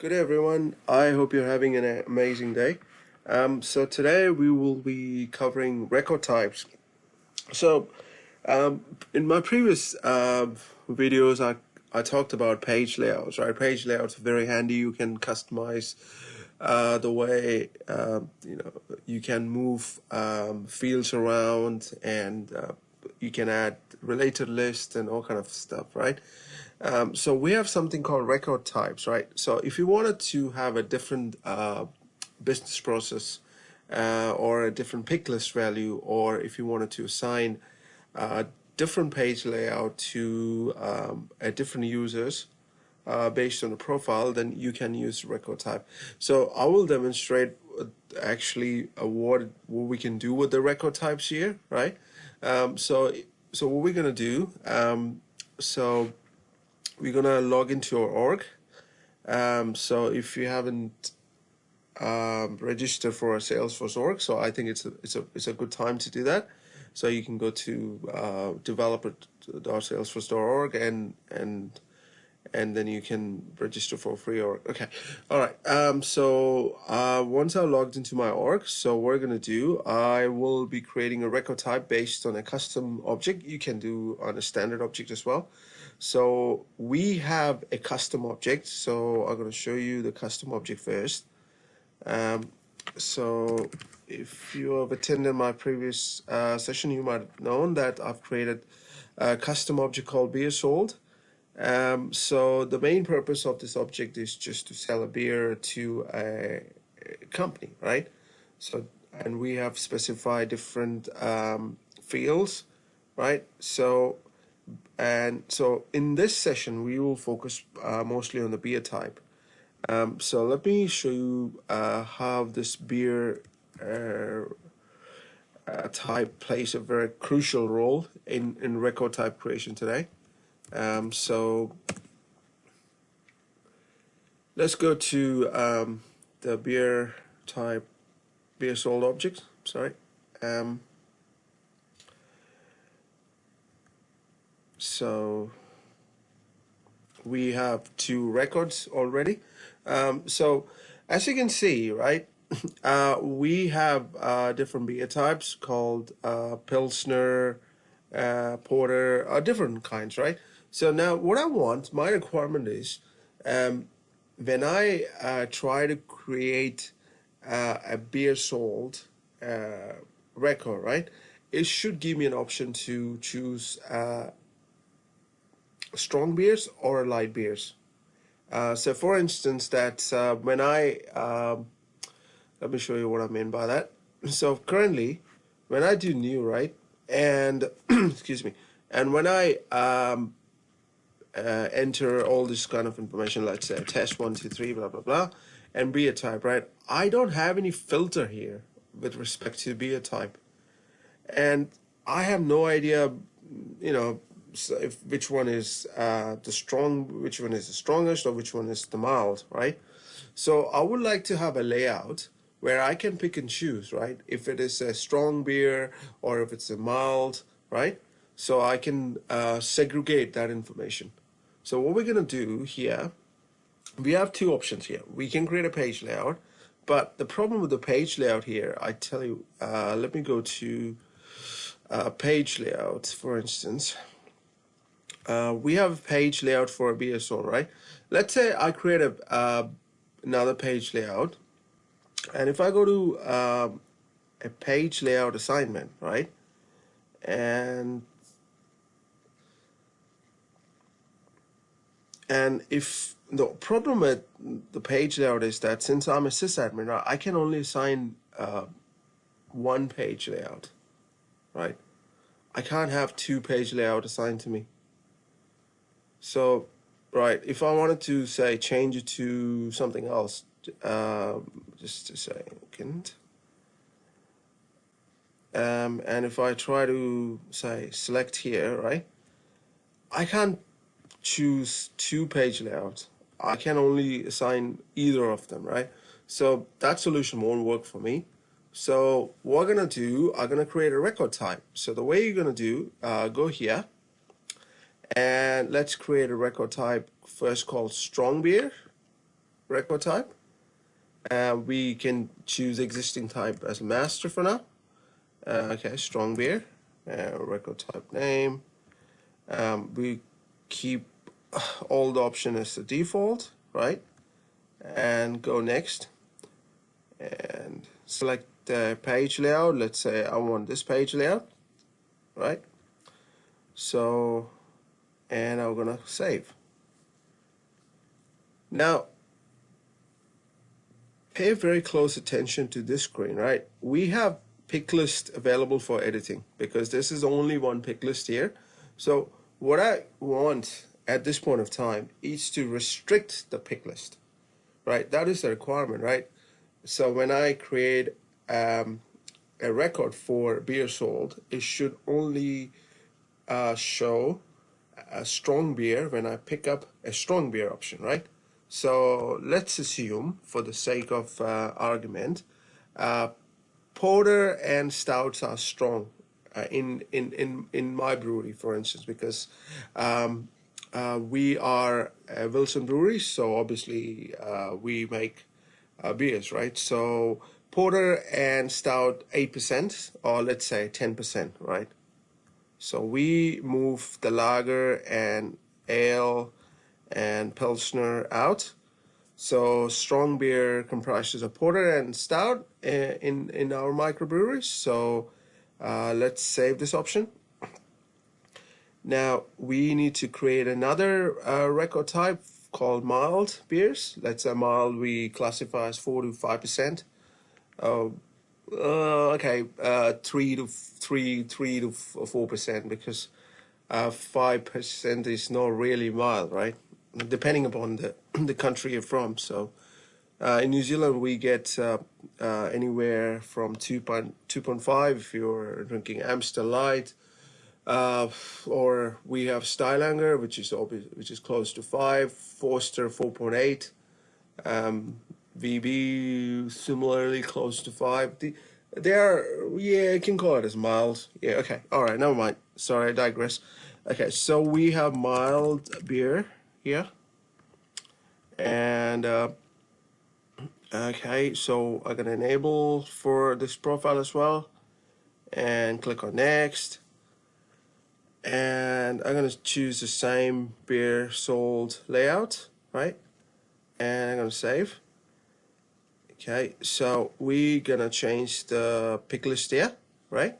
Good day, everyone. I hope you're having an amazing day. So today we will be covering record types. So in my previous videos, I talked about page layouts, right? Page layouts are very handy. You can customize the way you can move fields around, and you can add related lists and all kind of stuff, right? So we have something called record types, right? So if you wanted to have a different business process or a different pick list value, or if you wanted to assign a different page layout to a different users based on the profile, then you can use record type. So I will demonstrate actually what we can do with the record types here, right? So what we're gonna do, so we're gonna log into our org. So if you haven't registered for a Salesforce org, so I think it's a good time to do that. So you can go to developer.salesforce.org and then you can register for a free org. Okay, all right. Once I logged into my org, so what we're gonna do, I will be creating a record type based on a custom object. You can do on a standard object as well. So we have a custom object. So I'm gonna show you the custom object first. So if you have attended my previous session, you might have known that I've created a custom object called beer sold. So the main purpose of this object is just to sell a beer to a company, right? So, and we have specified different fields, right? So in this session, we will focus mostly on the beer type. So let me show you how this beer type plays a very crucial role in record type creation today. So let's go to the beer type beer sold object. Sorry. So we have two records already. So as you can see, right, we have different beer types called Pilsner, Porter, different kinds, right? So now what I want, my requirement is when I try to create a beer sold record, right, it should give me an option to choose strong beers or light beers. So for instance, that when let me show you what I mean by that. So currently, when I do new, right, and excuse me, and when I enter all this kind of information, let's say test 1, 2, 3, blah blah blah, and beer type, right, I don't have any filter here with respect to beer type, and I have no idea, if which one is which one is the strongest, or which one is the mild, right? So I would like to have a layout where I can pick and choose, right? If it is a strong beer or if it's a mild, right? So I can segregate that information. So what we're gonna do here, we have two options here. We can create a page layout, but the problem with the page layout here, I tell you, let me go to page layout, for instance. We have a page layout for a BSO, right? Let's say I create another page layout, and if I go to a page layout assignment, right, and if the problem with the page layout is that since I'm a sysadmin, I can only assign one page layout, right? I can't have two page layout assigned to me. So, right, if I wanted to say change it to something else, just a second. And if I try to say select here, right, I can't choose two page layouts. I can only assign either of them, right? So that solution won't work for me. So what we're gonna do, I'm gonna create a record type. So the way you're gonna do, go here, and let's create a record type first called strong beer. record type. We can choose existing type as master for now. Okay, strong beer. Record type name. We keep all the option as the default, right? And go next. And select the page layout. Let's say I want this page layout, right? So, and I'm gonna save. Now, pay very close attention to this screen, right? We have pick list available for editing because this is only one pick list here. So what I want at this point of time is to restrict the pick list, right? That is the requirement, right? So when I create a record for beer sold, it should only show a strong beer when I pick up a strong beer option, right? So let's assume, for the sake of argument, porter and stouts are strong in my brewery, for instance, because we are a Wilson brewery, so obviously we make beers, right? So porter and stout 8%, or let's say 10%, right? So we move the lager and ale and pilsner out. So strong beer comprises of porter and stout in our microbreweries. So let's save this option. Now we need to create another record type called mild beers. Let's say mild we classify as 4 to 5%. Okay, 3 to 4%, because 5% is not really mild, right? Depending upon the country you're from. So in New Zealand we get anywhere from 2.5 if you're drinking Amstel Light, or we have Stylanger, which is close to 5, Forster 4.8, VB similarly close to 5. They are, yeah, you can call it as mild. Yeah, okay, all right, never mind. Sorry, I digress. Okay, so we have mild beer here, and okay, so I'm gonna enable for this profile as well, and click on next, and I'm gonna choose the same beer sold layout, right? And I'm gonna save. Okay, so we're gonna change the pick list here, right?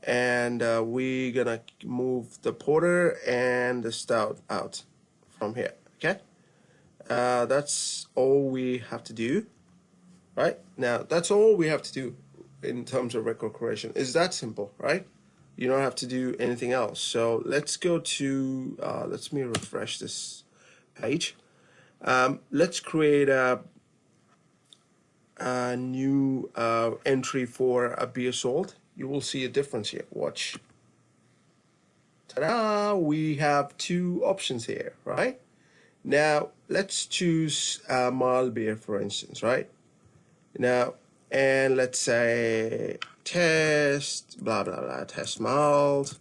And we're gonna move the porter and the stout out from here. Okay, that's all we have to do, right? Now that's all we have to do in terms of record creation. It's that simple, right? You don't have to do anything else. So let's go to let me refresh this page. Let's create a new entry for a beer sold. You will see a difference here. Watch. Ta-da! We have two options here, right? Now let's choose mild beer, for instance, right? Now, and let's say test blah blah blah, test mild.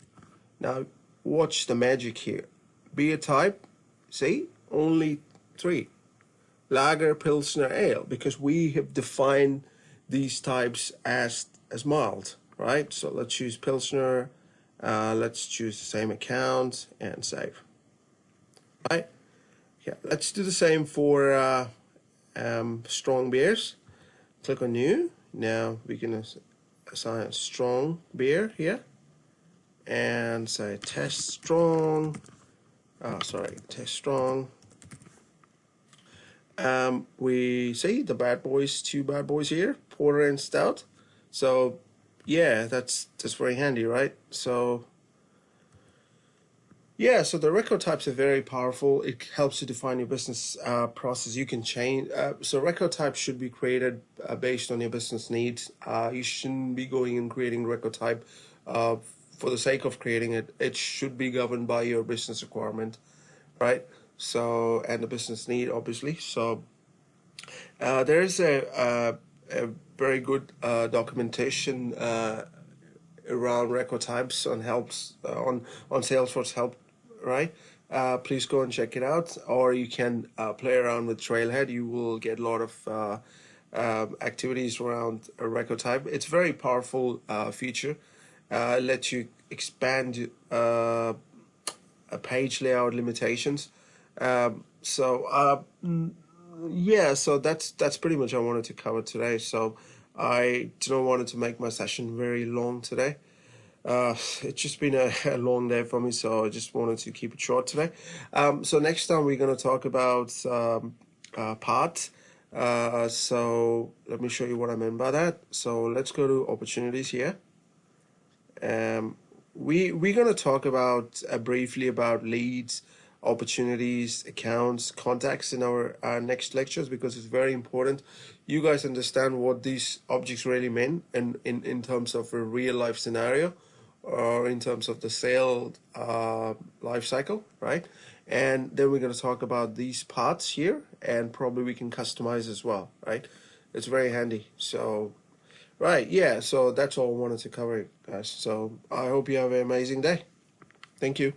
Now watch the magic here. Beer type, see, only 3. Lager, pilsner, ale, because we have defined these types as mild, right? So let's choose pilsner. Let's choose the same account and save. Right? Yeah. Let's do the same for strong beers. Click on new. Now we can assign a strong beer here, and say test strong. Test strong. We see the bad boys, 2 bad boys here, porter and stout. So yeah, that's very handy, right? So yeah, so the record types are very powerful. It helps you define your business process. You can change. So record types should be created based on your business needs. You shouldn't be going and creating record type for the sake of creating it. It should be governed by your business requirement, right? So, and the business need, obviously. So there's a very good documentation around record types on helps on Salesforce help, right? please go and check it out, or you can play around with Trailhead. You will get a lot of activities around a record type. It's a very powerful feature. It lets you expand a page layout limitations. Yeah, so that's pretty much I wanted to cover today. So I don't want to make my session very long today. It's just been a long day for me, so I just wanted to keep it short today. So next time we're going to talk about parts. So let me show you what I meant by that. So let's go to opportunities here. We're going to talk about briefly about leads, opportunities, accounts, contacts in our next lectures, because it's very important you guys understand what these objects really mean in terms of a real life scenario, or in terms of the sale life cycle, right? And then we're going to talk about these parts here, and probably we can customize as well, right? It's very handy. So right, yeah, so that's all I wanted to cover, guys. So I hope you have an amazing day. Thank you.